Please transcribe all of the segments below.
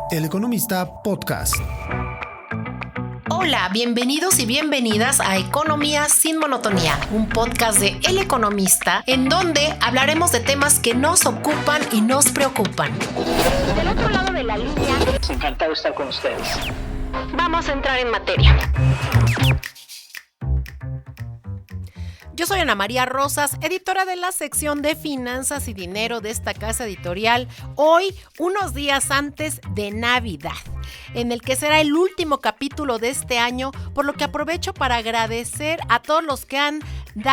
El Economista Podcast. Hola, bienvenidos y bienvenidas a Economía sin Monotonía, un podcast de El Economista, en donde hablaremos de temas que nos ocupan y nos preocupan. Del otro lado de la línea, encantado de estar con ustedes. vamos a entrar en materia. Yo soy Ana María Rosas, editora de la sección de Finanzas y Dinero de esta casa editorial. Hoy, unos días antes de Navidad, en el que será el último capítulo de este año, por lo que aprovecho para agradecer a todos los que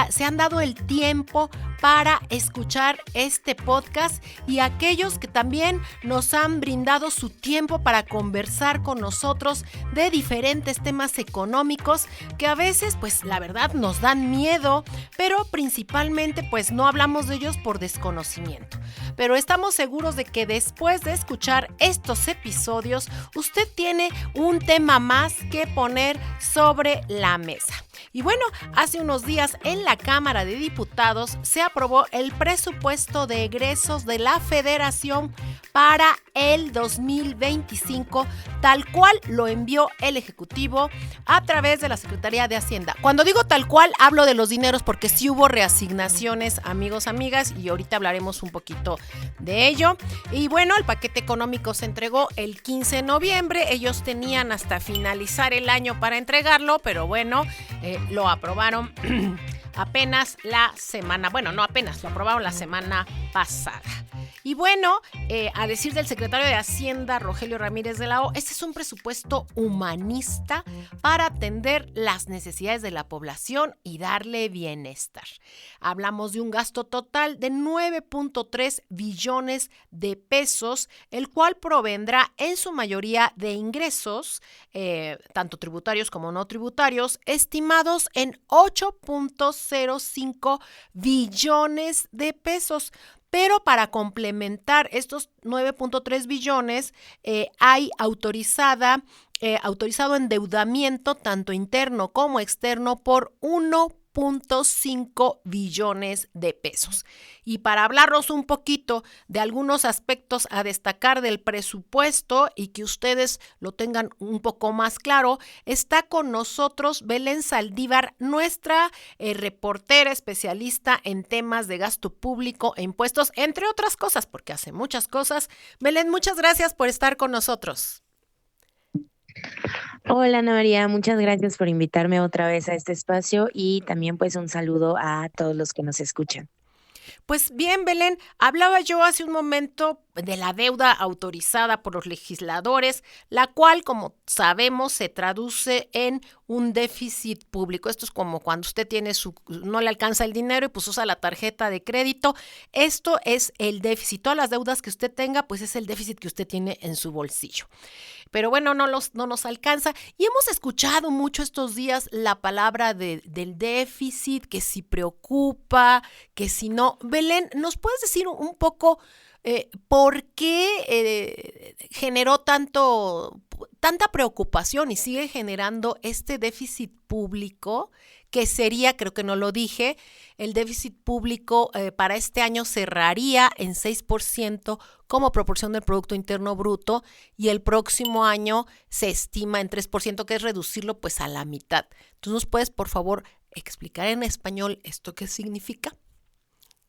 se han dado el tiempo para escuchar este podcast y a aquellos que también nos han brindado su tiempo para conversar con nosotros de diferentes temas económicos que a veces, pues la verdad, nos dan miedo, pero principalmente pues no hablamos de ellos por desconocimiento. Pero estamos seguros de que después de escuchar estos episodios, usted tiene un tema más que poner sobre la mesa. Y bueno, hace unos días en la Cámara de Diputados se aprobó el presupuesto de egresos de la Federación para el 2025, tal cual lo envió el Ejecutivo a través de la Secretaría de Hacienda. Cuando digo tal cual, hablo de los dineros porque sí hubo reasignaciones, amigos, amigas, y ahorita hablaremos un poquito de ello. Y bueno, el paquete económico se entregó el 15 de noviembre. Ellos tenían hasta finalizar el año para entregarlo, pero bueno, lo aprobaron apenas la semana, lo aprobaron la semana pasada. Y bueno, a decir del secretario de Hacienda, Rogelio Ramírez de la O, este es un presupuesto humanista para atender las necesidades de la población y darle bienestar. Hablamos de un gasto total de 9.3 billones de pesos, el cual provendrá en su mayoría de ingresos, tanto tributarios como no tributarios, estimados en 8.05 billones de pesos. Pero para complementar estos 9.3 billones, hay autorizado endeudamiento tanto interno como externo por 1.5 billones de pesos. Y para hablarnos un poquito de algunos aspectos a destacar del presupuesto y que ustedes lo tengan un poco más claro, está con nosotros Belén Saldívar, nuestra reportera especialista en temas de gasto público e impuestos, entre otras cosas, porque hace muchas cosas. Belén, muchas gracias por estar con nosotros. Hola Ana María, muchas gracias por invitarme otra vez a este espacio y también pues un saludo a todos los que nos escuchan. Pues bien, Belén, hablaba yo hace un momento de la deuda autorizada por los legisladores, la cual, como sabemos, se traduce en un déficit público. Esto es como cuando usted no le alcanza el dinero y pues usa la tarjeta de crédito. Esto es el déficit. Todas las deudas que usted tenga, pues es el déficit que usted tiene en su bolsillo. Pero bueno, no nos alcanza. Y hemos escuchado mucho estos días la palabra del déficit, que si preocupa, que si no. Belén, ¿nos puedes decir un poco por qué generó tanta preocupación y sigue generando este déficit público, que sería, creo que no lo dije, el déficit público para este año cerraría en 6% como proporción del Producto Interno Bruto y el próximo año se estima en 3%, que es reducirlo pues a la mitad? ¿Tú nos puedes, por favor, explicar en español esto qué significa?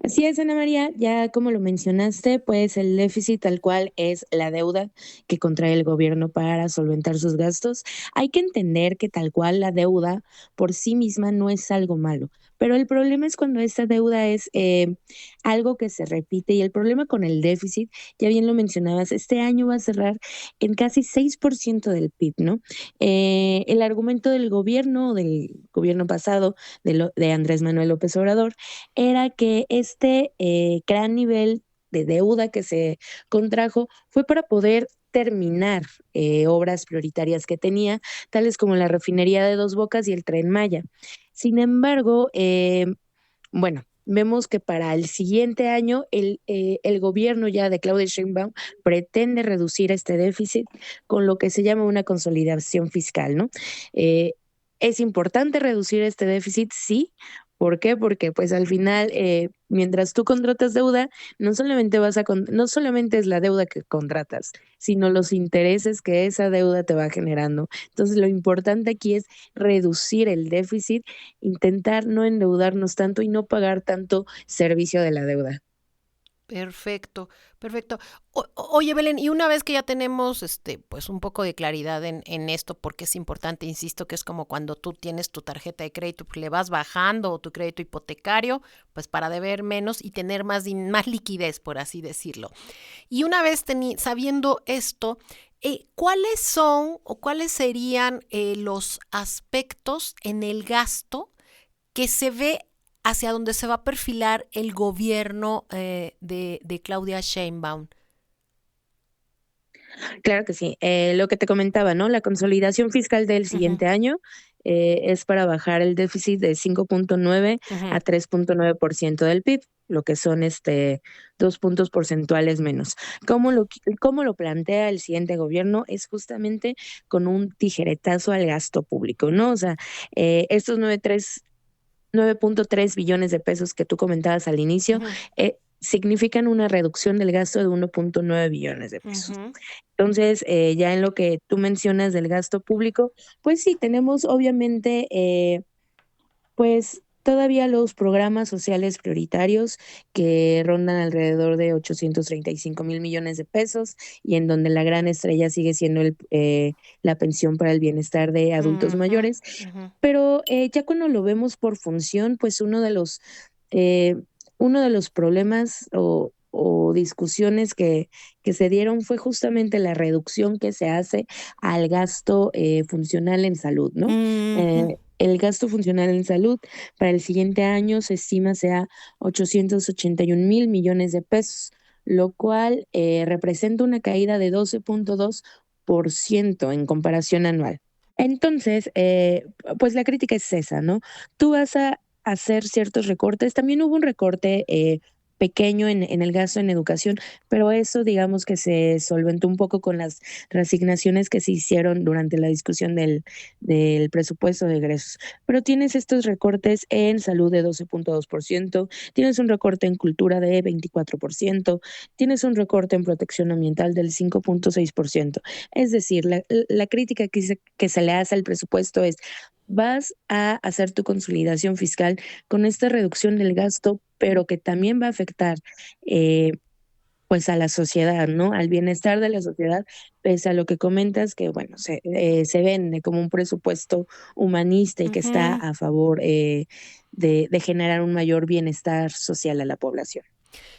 Así es, Ana María, ya como lo mencionaste, pues el déficit tal cual es la deuda que contrae el gobierno para solventar sus gastos. Hay que entender que tal cual la deuda por sí misma no es algo malo, pero el problema es cuando esta deuda es algo que se repite, y el problema con el déficit, ya bien lo mencionabas, este año va a cerrar en casi 6% del PIB, ¿no? El argumento del gobierno pasado, de Andrés Manuel López Obrador, era que este gran nivel de deuda que se contrajo fue para poder terminar obras prioritarias que tenía, tales como la refinería de Dos Bocas y el Tren Maya. Sin embargo, vemos que para el siguiente año el gobierno ya de Claudia Sheinbaum pretende reducir este déficit con lo que se llama una consolidación fiscal, ¿no? Es importante reducir este déficit, sí, ¿Por qué? Porque pues al final, mientras tú contratas deuda, no solamente es la deuda que contratas, sino los intereses que esa deuda te va generando. Entonces, lo importante aquí es reducir el déficit, intentar no endeudarnos tanto y no pagar tanto servicio de la deuda. Perfecto, perfecto. Oye, Belén, y una vez que ya tenemos pues un poco de claridad en esto, porque es importante, insisto, que es como cuando tú tienes tu tarjeta de crédito, pues le vas bajando o tu crédito hipotecario, pues para deber menos y tener más liquidez, por así decirlo. Y una vez sabiendo esto, ¿cuáles son o cuáles serían los aspectos en el gasto que se ve hacia donde se va a perfilar el gobierno de Claudia Sheinbaum? Claro que sí. Lo que te comentaba, ¿no? La consolidación fiscal del Ujú, siguiente año es para bajar el déficit de 5.9 ujú, a 3.9% del PIB, lo que son 2 puntos porcentuales menos. ¿Cómo lo plantea el siguiente gobierno? Es justamente con un tijeretazo al gasto público, ¿no? O sea, estos 9.3 billones de pesos que tú comentabas al inicio, ujú, significan una reducción del gasto de 1.9 billones de pesos. ujú, Entonces, ya en lo que tú mencionas del gasto público, pues sí, tenemos obviamente, pues todavía los programas sociales prioritarios que rondan alrededor de 835 mil millones de pesos y en donde la gran estrella sigue siendo la pensión para el bienestar de adultos ujú, mayores. ujú. Pero ya cuando lo vemos por función, pues eh, uno de los problemas o discusiones que se dieron fue justamente la reducción que se hace al gasto funcional en salud, ¿no? Ujú. El gasto funcional en salud para el siguiente año se estima sea 881 mil millones de pesos, lo cual representa una caída de 12.2% en comparación anual. Entonces, pues la crítica es esa, ¿no? Tú vas a hacer ciertos recortes. También hubo un recorte pequeño en el gasto en educación, pero eso digamos que se solventó un poco con las reasignaciones que se hicieron durante la discusión del presupuesto de egresos. Pero tienes estos recortes en salud de 12.2%, tienes un recorte en cultura de 24%, tienes un recorte en protección ambiental del 5.6%. Es decir, la crítica que se le hace al presupuesto es, vas a hacer tu consolidación fiscal con esta reducción del gasto, pero que también va a afectar eh, pues a la sociedad, ¿no? Al bienestar de la sociedad, pese a lo que comentas, que bueno, se vende como un presupuesto humanista y que está Ujú. a favor de generar un mayor bienestar social a la población.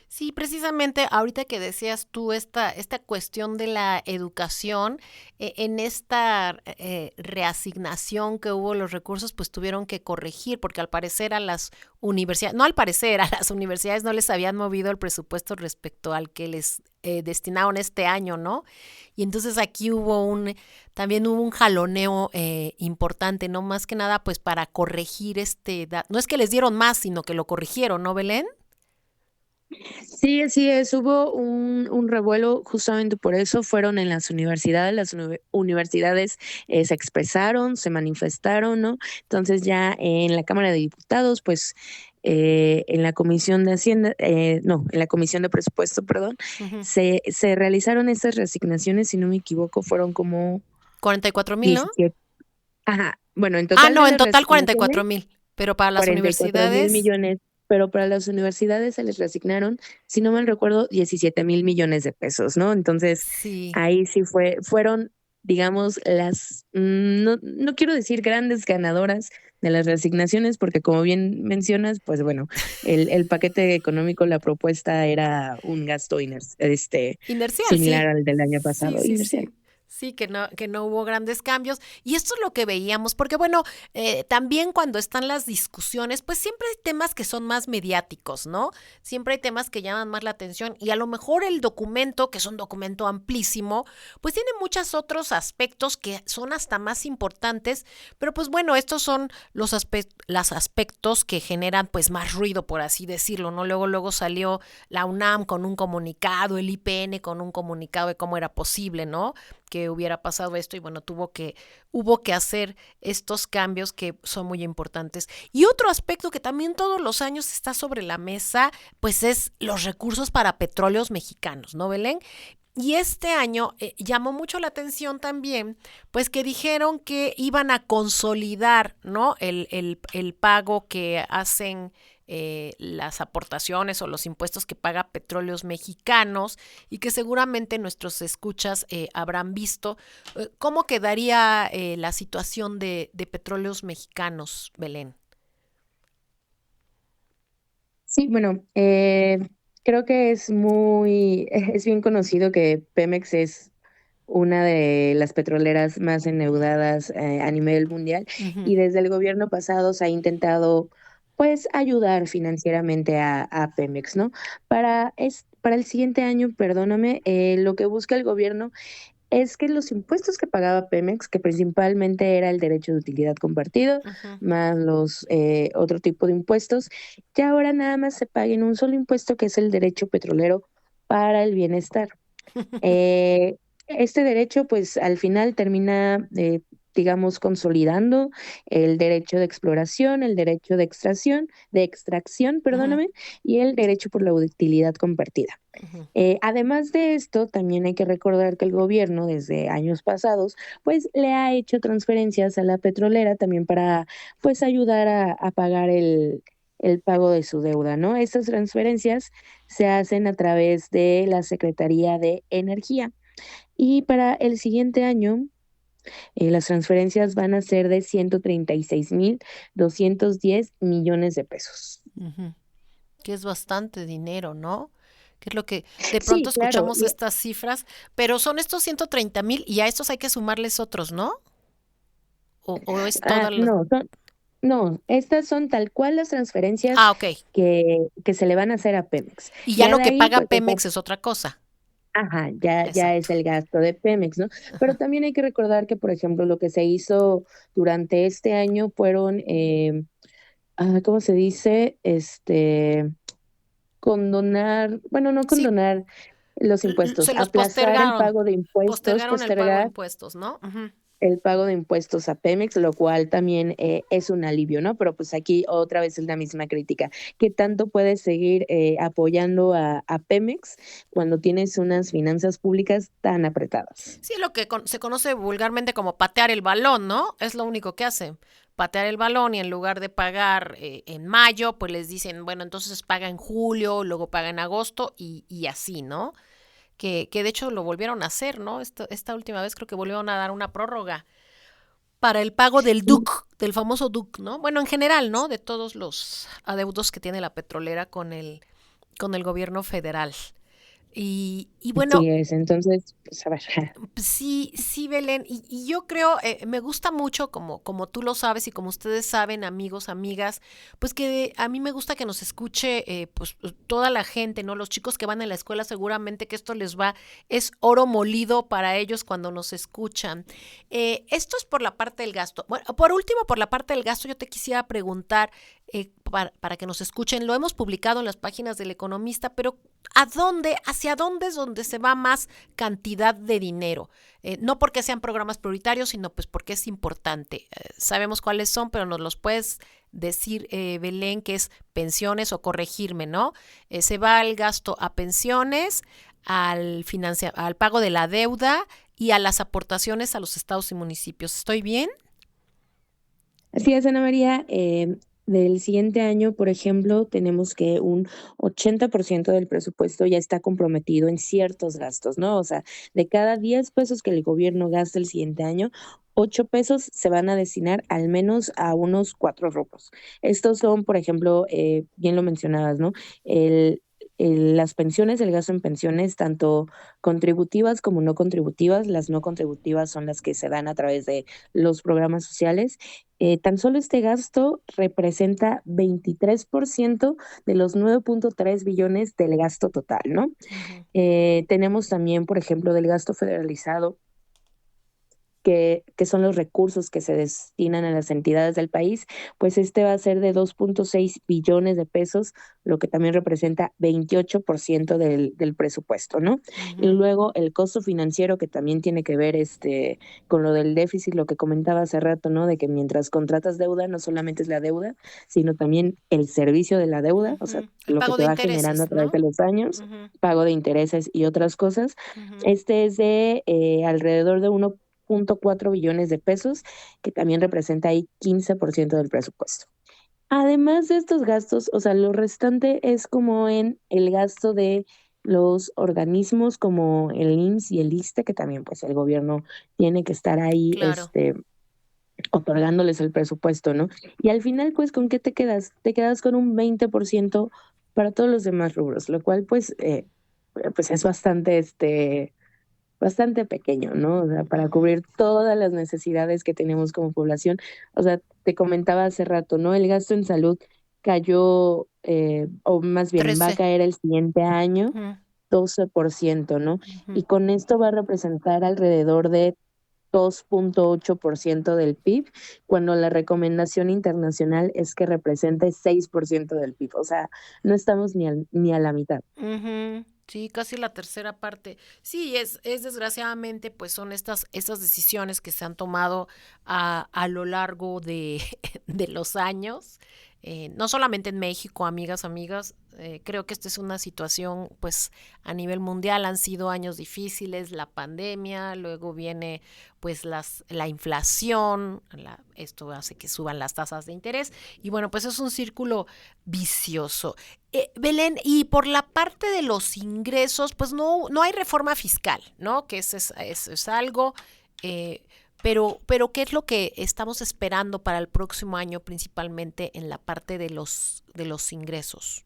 Sí, precisamente ahorita que decías tú esta cuestión de la educación, en esta reasignación que hubo los recursos, pues tuvieron que corregir, porque al parecer a las universidades, no al parecer, a las universidades no les habían movido el presupuesto respecto al que les destinaron este año, ¿no? Y entonces aquí también hubo un jaloneo importante, ¿no? Más que nada, pues para corregir no es que les dieron más, sino que lo corrigieron, ¿no, Belén? Sí, así es, hubo un revuelo justamente por eso, fueron en las universidades se expresaron, se manifestaron, ¿no? Entonces ya en la Cámara de Diputados, pues en la Comisión de Hacienda, no, en la Comisión de Presupuesto, perdón, Ujú. se realizaron estas reasignaciones, si no me equivoco, fueron como 44,000, ¿no? 17, ajá, bueno, en Ah, total de no, en las total cuarenta y reasignaciones cuatro mil, pero para las 44 mil universidades, millones, pero para las universidades se les reasignaron, si no mal recuerdo, 17 mil millones de pesos, ¿no? Entonces, sí. ahí sí fueron, digamos, no quiero decir grandes ganadoras de las reasignaciones, porque como bien mencionas, pues bueno, el paquete económico, la propuesta era un gasto Inercial, similar sí. al del año Sí, pasado, sí, inercial. sí. Sí, que no hubo grandes cambios. Y esto es lo que veíamos, porque bueno, también cuando están las discusiones, pues siempre hay temas que son más mediáticos, ¿no? Siempre hay temas que llaman más la atención y a lo mejor el documento, que es un documento amplísimo, pues tiene muchos otros aspectos que son hasta más importantes, pero pues bueno, estos son los aspectos que generan pues más ruido, por así decirlo, ¿no? Luego salió la UNAM con un comunicado, el IPN con un comunicado de cómo era posible, ¿no? que hubiera pasado esto y bueno, hubo que hacer estos cambios que son muy importantes. Y otro aspecto que también todos los años está sobre la mesa, pues es los recursos para petróleos mexicanos, ¿no, Belén? Y este año llamó mucho la atención también, pues que dijeron que iban a consolidar, ¿no? El pago que hacen las aportaciones o los impuestos que paga Petróleos Mexicanos y que seguramente nuestros escuchas habrán visto. ¿Cómo quedaría la situación de Petróleos Mexicanos, Belén? Sí, bueno, creo que es bien conocido que Pemex es una de las petroleras más endeudadas a nivel mundial Ujú. y desde el gobierno pasado se ha intentado pues ayudar financieramente a Pemex, ¿no? Para el siguiente año, perdóname, lo que busca el gobierno es que los impuestos que pagaba Pemex, que principalmente era el derecho de utilidad compartido, Ujú. más los otro tipo de impuestos, ya ahora nada más se paguen un solo impuesto que es el derecho petrolero para el bienestar. Eh, este derecho, pues al final termina, digamos, consolidando el derecho de exploración, el derecho de extracción, Ujú. perdóname, y el derecho por la utilidad compartida. Ujú. Además de esto, también hay que recordar que el gobierno desde años pasados, pues le ha hecho transferencias a la petrolera también para, pues ayudar a pagar el pago de su deuda, ¿no? Estas transferencias se hacen a través de la Secretaría de Energía. Y para el siguiente año, las transferencias van a ser de 136,210 millones de pesos. Ujú. Que es bastante dinero, ¿no? Que es lo que de pronto Sí, claro. escuchamos estas cifras, pero son estos 130,000 y a estos hay que sumarles otros, ¿no? O es todas las... No, no, estas son tal cual las transferencias Ah, ok. que se le van a hacer a Pemex. Y ya Ya lo de que ahí, paga pues, Pemex es otra cosa. ajá, ya es Exacto. el gasto de Pemex, ¿no? Pero Ajá. también hay que recordar que, por ejemplo, lo que se hizo durante este año fueron, ¿cómo se dice? Condonar, bueno, no Sí, condonar los impuestos, se los aplazar el postergaron. pago de impuestos, Postergaron el pago de postergar impuestos, ¿no? Ujú. el pago de impuestos a Pemex, lo cual también es un alivio, ¿no? Pero pues aquí otra vez es la misma crítica. ¿Qué tanto puedes seguir apoyando a Pemex cuando tienes unas finanzas públicas tan apretadas? Sí, lo que se conoce vulgarmente como patear el balón, ¿no? Es lo único que hacen. Patear el balón y en lugar de pagar en mayo, pues les dicen, bueno, entonces paga en julio, luego paga en agosto y así, ¿no? Que de hecho lo volvieron a hacer, ¿no? Esta última vez creo que volvieron a dar una prórroga para el pago del Sí, DUC, del famoso DUC, ¿no? Bueno, en general, ¿no? De todos los adeudos que tiene la petrolera con el gobierno federal. Y así bueno, es. Entonces, pues a ver. sí, sí, Belén, y yo creo, me gusta mucho, como tú lo sabes y como ustedes saben, amigos, amigas, pues que a mí me gusta que nos escuche pues toda la gente, ¿no? Los chicos que van a la escuela seguramente que esto les va, es oro molido para ellos cuando nos escuchan. Esto es por la parte del gasto. Bueno, por último, por la parte del gasto, yo te quisiera preguntar, para que nos escuchen, lo hemos publicado en las páginas del Economista, pero hacia dónde es donde se va más cantidad de dinero? No porque sean programas prioritarios, sino pues porque es importante. Sabemos cuáles son, pero nos los puedes decir, Belén, que es pensiones o corregirme, ¿no? Se va el gasto a pensiones, al pago de la deuda y a las aportaciones a los estados y municipios. ¿Estoy bien? Así es, Ana María. Del siguiente año, por ejemplo, tenemos que un 80% del presupuesto ya está comprometido en ciertos gastos, ¿no? O sea, de cada 10 pesos que el gobierno gasta el siguiente año, 8 pesos se van a destinar al menos a unos 4 rubros. Estos son, por ejemplo, bien lo mencionabas, ¿no? El, las pensiones, el gasto en pensiones, tanto contributivas como no contributivas. Las no contributivas son las que se dan a través de los programas sociales. Tan solo este gasto representa 23% de los 9,3 billones del gasto total, ¿no? Ujú. Tenemos también, por ejemplo, del gasto federalizado, que son los recursos que se destinan a las entidades del país, pues este va a ser de 2.6 billones de pesos, lo que también representa 28% del presupuesto, ¿no? Y luego el costo financiero que también tiene que ver con lo del déficit, lo que comentaba hace rato, ¿no? De que mientras contratas deuda, no solamente es la deuda, sino también el servicio de la deuda, o sea, El lo que pago te de va generando a intereses, través ¿no? de los años, Ujú, pago de intereses y otras cosas. ujú. Este es de alrededor de 1.4 billones de pesos, que también representa ahí 15% del presupuesto. Además de estos gastos, o sea, lo restante es como en el gasto de los organismos como el IMSS y el ISSSTE, que también pues el gobierno tiene que estar ahí Claro. otorgándoles el presupuesto, ¿no? Y al final, pues, ¿con qué te quedas? Te quedas con un 20% para todos los demás rubros, lo cual pues es bastante pequeño, ¿no? O sea, para Ujú. cubrir todas las necesidades que tenemos como población. O sea, te comentaba hace rato, ¿no? El gasto en salud cayó, o más bien va a 13. caer el siguiente año Ujú, 12%, ¿no? ujú. Y con esto va a representar alrededor de 2.8% del PIB, cuando la recomendación internacional es que represente 6% del PIB. O sea, no estamos ni a la mitad. Ujú, sí, casi la tercera parte. Sí, es desgraciadamente, pues son estas decisiones que se han tomado a lo largo de, de los años. No solamente en México, amigas, creo que esta es una situación, pues, a nivel mundial. Han sido años difíciles, la pandemia, luego viene, pues, la inflación, esto hace que suban las tasas de interés, y bueno, pues es un círculo vicioso. Belén, y por la parte de los ingresos, pues no hay reforma fiscal, ¿no? Que es algo, eh, pero ¿qué es lo que estamos esperando para el próximo año, principalmente en la parte de los ingresos?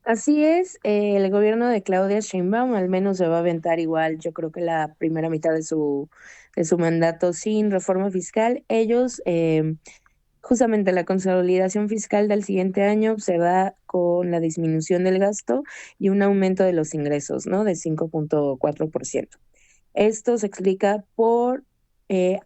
Así es, el gobierno de Claudia Sheinbaum al menos se va a aventar igual, yo creo que la primera mitad de su mandato sin reforma fiscal. Ellos, justamente la consolidación fiscal del siguiente año se va con la disminución del gasto y un aumento de los ingresos, ¿no? De 5.4%. Esto se explica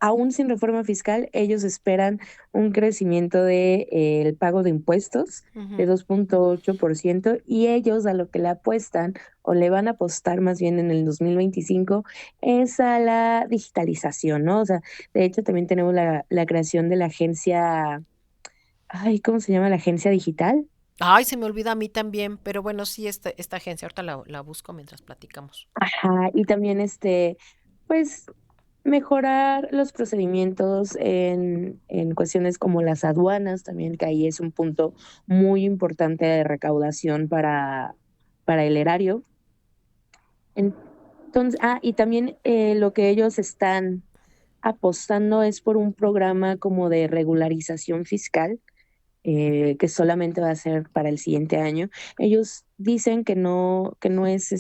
aún sin reforma fiscal, ellos esperan un crecimiento el pago de impuestos de Ujú, 2.8% y ellos a lo que le apuestan o le van a apostar más bien en el 2025 es a la digitalización, ¿no? O sea, de hecho también tenemos la creación de la agencia, ay, ¿cómo se llama? La agencia digital. ay, se me olvida a mí también, pero bueno, sí, esta agencia, ahorita la busco mientras platicamos. Ajá, y también pues mejorar los procedimientos en cuestiones como las aduanas, también que ahí es un punto muy importante de recaudación para el erario. Entonces, y también lo que ellos están apostando es por un programa como de regularización fiscal, que solamente va a ser para el siguiente año. Ellos dicen que no es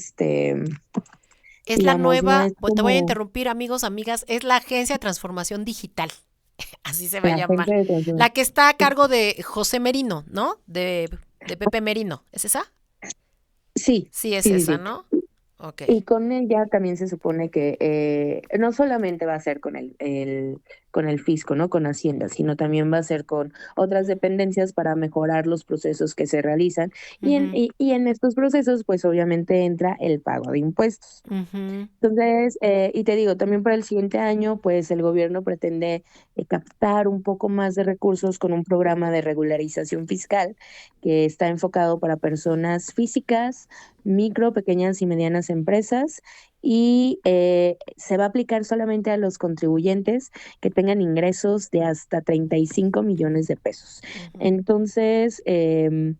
Es la digamos, no nueva, es te voy a como interrumpir, amigos, amigas, es la Agencia de Transformación Digital, así se va a la llamar. agencia de transformación. La que está a cargo de José Merino, ¿no? De Pepe Merino, ¿es esa? Sí, Sí, es sí, sí, esa, sí. ¿no? Ok. Y con él ya también se supone que no solamente va a ser con el fisco, ¿no? Con Hacienda, sino también va a ser con otras dependencias para mejorar los procesos que se realizan. Ujú, Y en estos procesos, pues obviamente entra el pago de impuestos. ujú, Entonces, y te digo, también para el siguiente año, pues el gobierno pretende captar un poco más de recursos con un programa de regularización fiscal que está enfocado para personas físicas, micro, pequeñas y medianas empresas y se va a aplicar solamente a los contribuyentes que tengan ingresos de hasta 35 millones de pesos. ujú. Entonces, eh,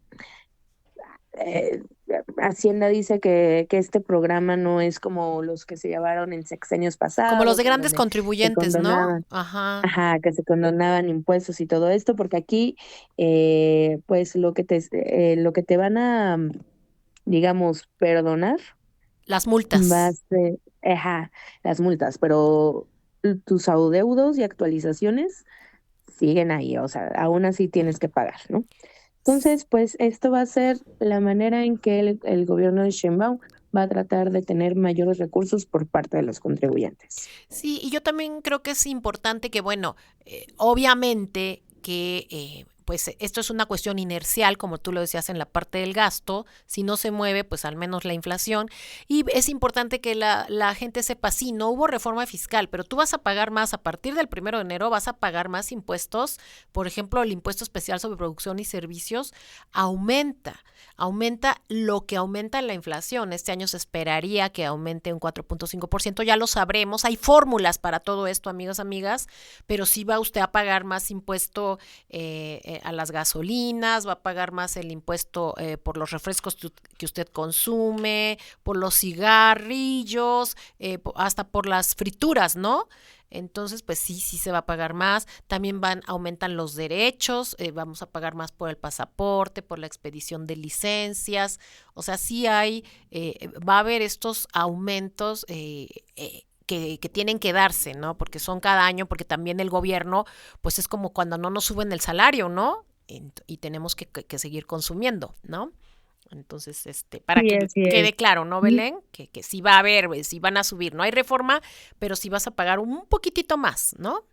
Hacienda dice que este programa no es como los que se llevaron en sexenios Como los de pasados, en grandes donde se contribuyentes, ¿no? condonaban, Ajá. ajá, que se condonaban impuestos y todo esto, porque aquí, pues lo que te van a, digamos, perdonar Las va a multas. ser, ajá, las multas, pero tus adeudos y actualizaciones siguen ahí, o sea, aún así tienes que pagar, ¿no? Entonces, pues esto va a ser la manera en que el gobierno de Sheinbaum va a tratar de tener mayores recursos por parte de los contribuyentes. Sí, y yo también creo que es importante que, bueno, obviamente que pues esto es una cuestión inercial, como tú lo decías en la parte del gasto, si no se mueve, pues al menos la inflación, y es importante que la gente sepa, sí, no hubo reforma fiscal, pero tú vas a pagar más, a partir del 1 de enero vas a pagar más impuestos, por ejemplo, el impuesto especial sobre producción y servicios aumenta lo que aumenta la inflación. Este año se esperaría que aumente un 4.5%, ya lo sabremos, hay fórmulas para todo esto, amigas, pero sí va usted a pagar más impuesto a las gasolinas, va a pagar más el impuesto por los refrescos que usted consume, por los cigarrillos, hasta por las frituras, ¿no? Entonces, pues sí se va a pagar más. También aumentan los derechos, vamos a pagar más por el pasaporte, por la expedición de licencias. O sea, sí va a haber estos aumentos que tienen que darse, ¿no? Porque son cada año, porque también el gobierno, pues es como cuando no nos suben el salario, ¿no? Y tenemos que seguir consumiendo, ¿no? Entonces, para Sí, que así quede es. claro, ¿no, Belén? Que sí va a haber, sí van a subir. No hay reforma, pero sí vas a pagar un poquitito más, ¿no?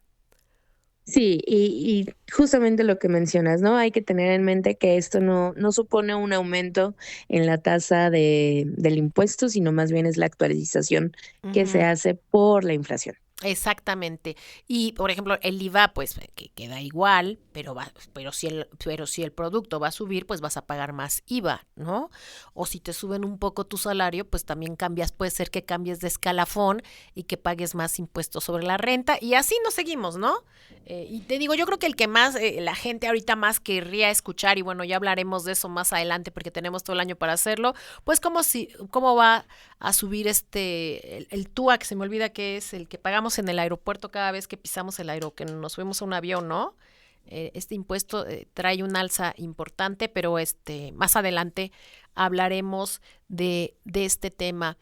Sí, y justamente lo que mencionas, ¿no? Hay que tener en mente que esto no supone un aumento en la tasa del impuesto, sino más bien es la actualización que se Ujú. hace por la inflación. Exactamente. Y, por ejemplo, el IVA, pues, que queda igual, pero si el producto va a subir, pues vas a pagar más IVA, ¿no? O si te suben un poco tu salario, pues también puede ser que cambies de escalafón y que pagues más impuestos sobre la renta, y así nos seguimos, ¿no? Y te digo, yo creo que el que más, la gente ahorita más querría escuchar, y bueno, ya hablaremos de eso más adelante porque tenemos todo el año para hacerlo, pues cómo va a subir el TUA, que se me olvida que es el que pagamos en el aeropuerto cada vez que pisamos que nos subimos a un avión, ¿no? Este impuesto trae un alza importante, pero más adelante hablaremos de este tema.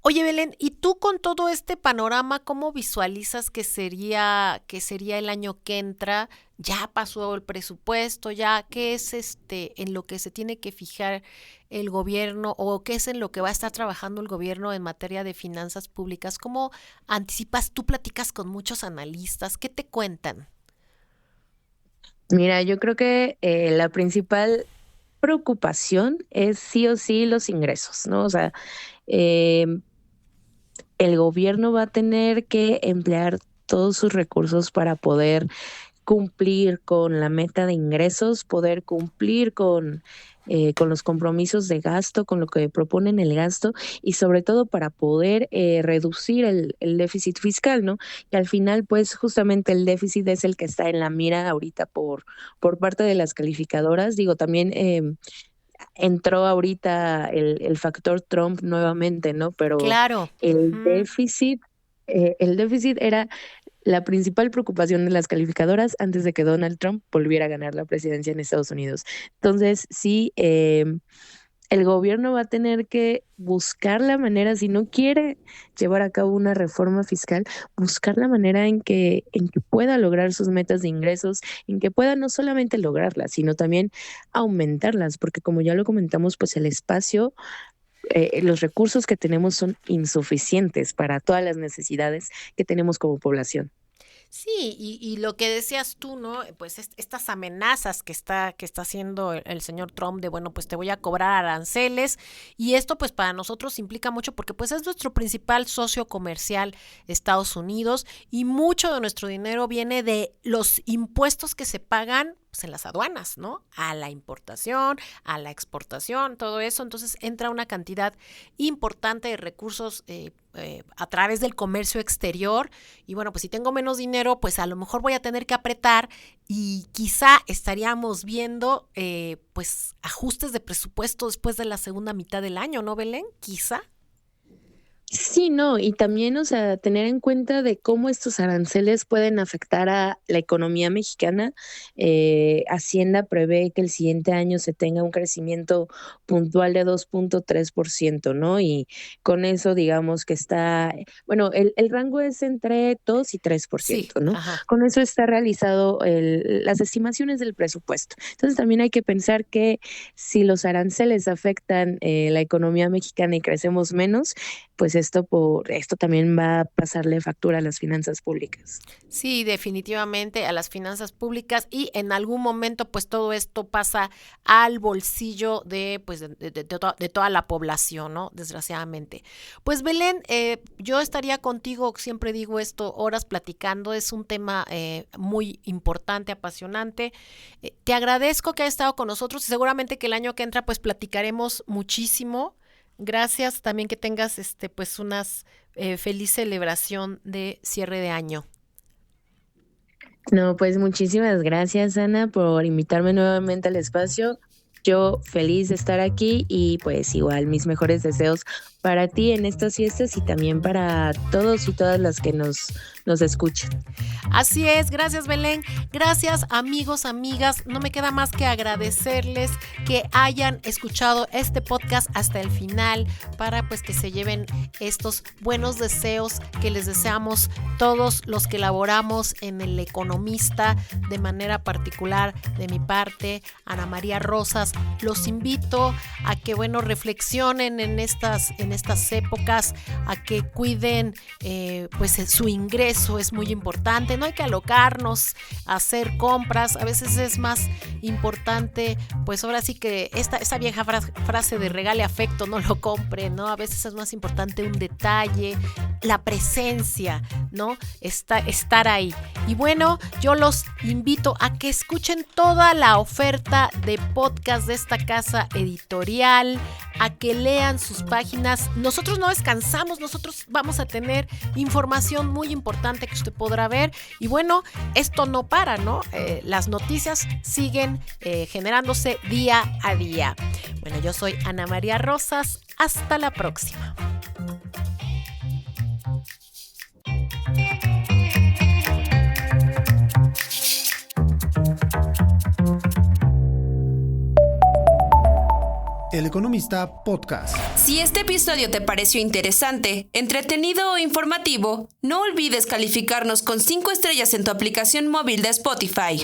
Oye, Belén, ¿y tú con todo este panorama, cómo visualizas que sería el año que entra? Ya pasó el presupuesto, ya qué es en lo que se tiene que fijar el gobierno, o qué es en lo que va a estar trabajando el gobierno en materia de finanzas públicas. ¿Cómo anticipas? Tú platicas con muchos analistas, ¿qué te cuentan? Mira, yo creo que la principal preocupación es sí o sí los ingresos, ¿no? O sea, em, el gobierno va a tener que emplear todos sus recursos para poder cumplir con la meta de ingresos, poder cumplir con los compromisos de gasto, con lo que proponen el gasto y sobre todo para poder reducir el déficit fiscal, ¿no? Y al final, pues justamente el déficit es el que está en la mira ahorita por parte de las calificadoras. Digo, también entró ahorita el factor Trump nuevamente, ¿no? Pero Claro. el Ujú. déficit, el déficit era la principal preocupación de las calificadoras antes de que Donald Trump volviera a ganar la presidencia en Estados Unidos. Entonces, sí, el gobierno va a tener que buscar la manera, si no quiere llevar a cabo una reforma fiscal, buscar la manera en que pueda lograr sus metas de ingresos, en que pueda no solamente lograrlas, sino también aumentarlas, porque como ya lo comentamos, pues el espacio, los recursos que tenemos son insuficientes para todas las necesidades que tenemos como población. Sí, y lo que decías tú, ¿no? Pues estas amenazas que está haciendo el señor Trump de, bueno, pues te voy a cobrar aranceles, y esto pues para nosotros implica mucho porque pues es nuestro principal socio comercial, Estados Unidos, y mucho de nuestro dinero viene de los impuestos que se pagan, pues, en las aduanas, ¿no? A la importación, a la exportación, todo eso. Entonces entra una cantidad importante de recursos a través del comercio exterior, y bueno, pues si tengo menos dinero, pues a lo mejor voy a tener que apretar, y quizá estaríamos viendo pues ajustes de presupuesto después de la segunda mitad del año, ¿no, Belén? Quizá. Sí, no, y también, o sea, tener en cuenta de cómo estos aranceles pueden afectar a la economía mexicana. Hacienda prevé que el siguiente año se tenga un crecimiento puntual de 2.3%, ¿no? Y con eso, digamos que está, bueno, el rango es entre 2 y Sí, 3%, ¿no? ajá. Con eso está realizado las estimaciones del presupuesto. Entonces también hay que pensar que si los aranceles afectan la economía mexicana y crecemos menos, pues esto también va a pasarle factura a las finanzas públicas. Sí, definitivamente a las finanzas públicas y en algún momento pues todo esto pasa al bolsillo de pues de toda la población, ¿no? Desgraciadamente. Pues Belén, yo estaría contigo, siempre digo esto, horas platicando, es un tema muy importante, apasionante. Te agradezco que hayas estado con nosotros y seguramente que el año que entra pues platicaremos muchísimo. Gracias, también que tengas pues unas feliz celebración de cierre de año. No, pues muchísimas gracias, Ana, por invitarme nuevamente al espacio. Yo feliz de estar aquí y pues igual mis mejores deseos para ti en estas fiestas y también para todos y todas las que nos escuchan. Así es, gracias Belén, gracias amigos, amigas, no me queda más que agradecerles que hayan escuchado este podcast hasta el final para pues que se lleven estos buenos deseos que les deseamos todos los que laboramos en El Economista, de manera particular de mi parte, Ana María Rosas. Los invito a que bueno reflexionen en estas épocas, a que cuiden pues su ingreso, es muy importante, no hay que alocarnos a hacer compras, a veces es más importante, pues ahora sí que esa vieja frase de regale afecto, no lo compre, ¿no? A veces es más importante un detalle, la presencia, ¿no? Estar ahí. Y bueno, yo los invito a que escuchen toda la oferta de podcast de esta casa editorial, a que lean sus páginas. Nosotros no descansamos, nosotros vamos a tener información muy importante que usted podrá ver. Y bueno, esto no para, ¿no? Las noticias siguen generándose día a día. Bueno, yo soy Ana María Rosas. Hasta la próxima. El Economista Podcast. Si este episodio te pareció interesante, entretenido o informativo, no olvides calificarnos con 5 estrellas en tu aplicación móvil de Spotify.